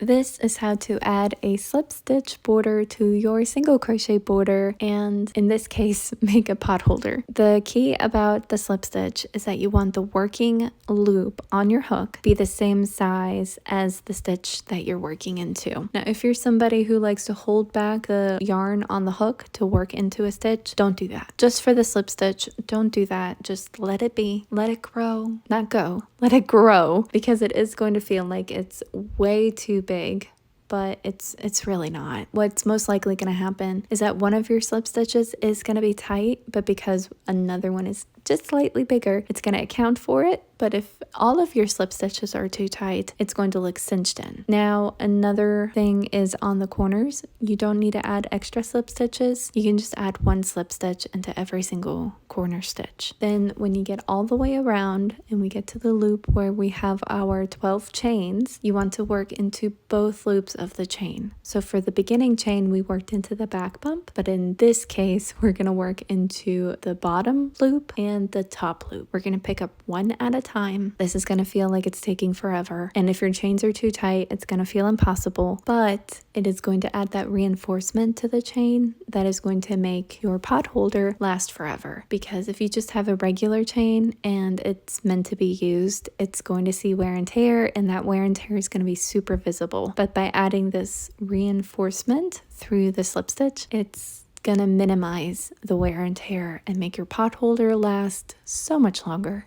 This is how to add a slip stitch border to your single crochet border, and in this case make a pot holder. The key about the slip stitch is that you want the working loop on your hook be the same size as the stitch that you're working into. Now if you're somebody who likes to hold back the yarn on the hook to work into a stitch, don't do that. Just for the slip stitch, don't do that. Just let it be, let it grow, not go, let it grow, because it is going to feel like it's way too big, but it's really not. What's most likely going to happen is that one of your slip stitches is going to be tight, but because another one is just slightly bigger, it's going to account for it. But if all of your slip stitches are too tight, it's going to look cinched in. Now, another thing is on the corners. You don't need to add extra slip stitches. You can just add one slip stitch into every single corner stitch. Then when you get all the way around and we get to the loop where we have our 12 chains, you want to work into both loops of the chain. So for the beginning chain, we worked into the back bump, but in this case, we're going to work into the bottom loop and the top loop. We're going to pick up one at a time. This is going to feel like it's taking forever. And if your chains are too tight, it's going to feel impossible, but it is going to add that reinforcement to the chain that is going to make your pot holder last forever. Because if you just have a regular chain and it's meant to be used, it's going to see wear and tear, and that wear and tear is going to be super visible. But by adding this reinforcement through the slip stitch, it's gonna minimize the wear and tear and make your pot holder last so much longer.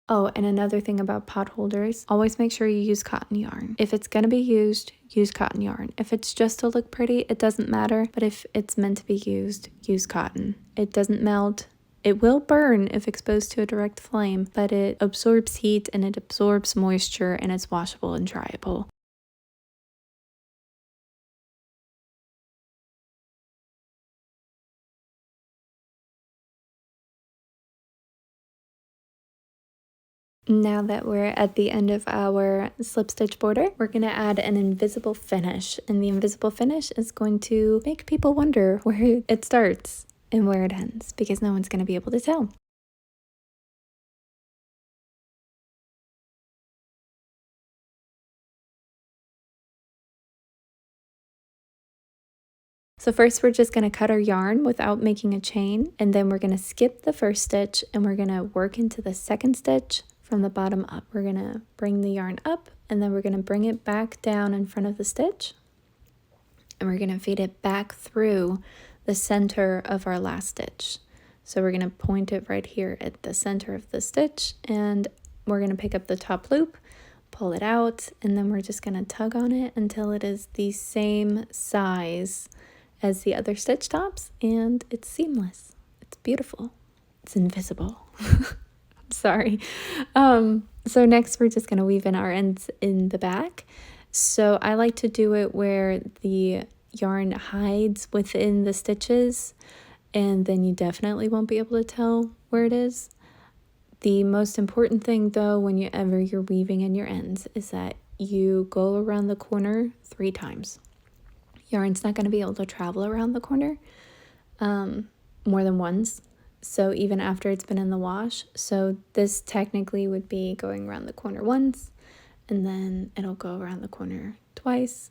Oh, and another thing about pot holders, always make sure you use cotton yarn. If it's gonna be used, use cotton yarn. If it's just to look pretty, it doesn't matter, but if it's meant to be used, use cotton. It doesn't melt. It will burn if exposed to a direct flame, but it absorbs heat and it absorbs moisture, and it's washable and dryable. Now that we're at the end of our slip stitch border, we're going to add an invisible finish, and the invisible finish is going to make people wonder where it starts and where it ends, because no one's going to be able to tell. So first we're just going to cut our yarn without making a chain, and then we're going to skip the first stitch and we're going to work into the second stitch from the bottom up. We're going to bring the yarn up, and then we're going to bring it back down in front of the stitch, and we're going to feed it back through the center of our last stitch. So we're going to point it right here at the center of the stitch, and we're going to pick up the top loop, pull it out, and then we're just going to tug on it until it is the same size as the other stitch tops, and it's seamless. It's beautiful. It's invisible. Sorry. So next we're just going to weave in our ends in the back. So I like to do it where the yarn hides within the stitches, and then you definitely won't be able to tell where it is. The most important thing though, whenever you're weaving in your ends, is that you go around the corner 3 times. Yarn's not going to be able to travel around the corner more than once, so even after it's been in the wash. So this technically would be going around the corner once, and then it'll go around the corner twice,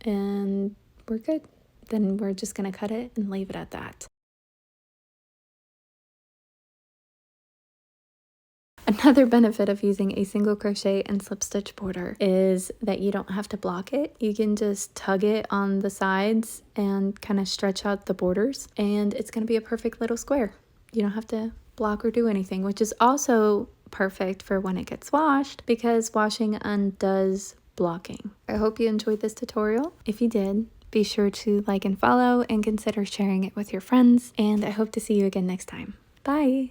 and we're good. Then we're just going to cut it and leave it at that. Another benefit of using a single crochet and slip stitch border is that you don't have to block it. You can just tug it on the sides and kind of stretch out the borders, and it's going to be a perfect little square. You don't have to block or do anything, which is also perfect for when it gets washed, because washing undoes blocking. I hope you enjoyed this tutorial. If you did, be sure to like and follow and consider sharing it with your friends, and I hope to see you again next time. Bye!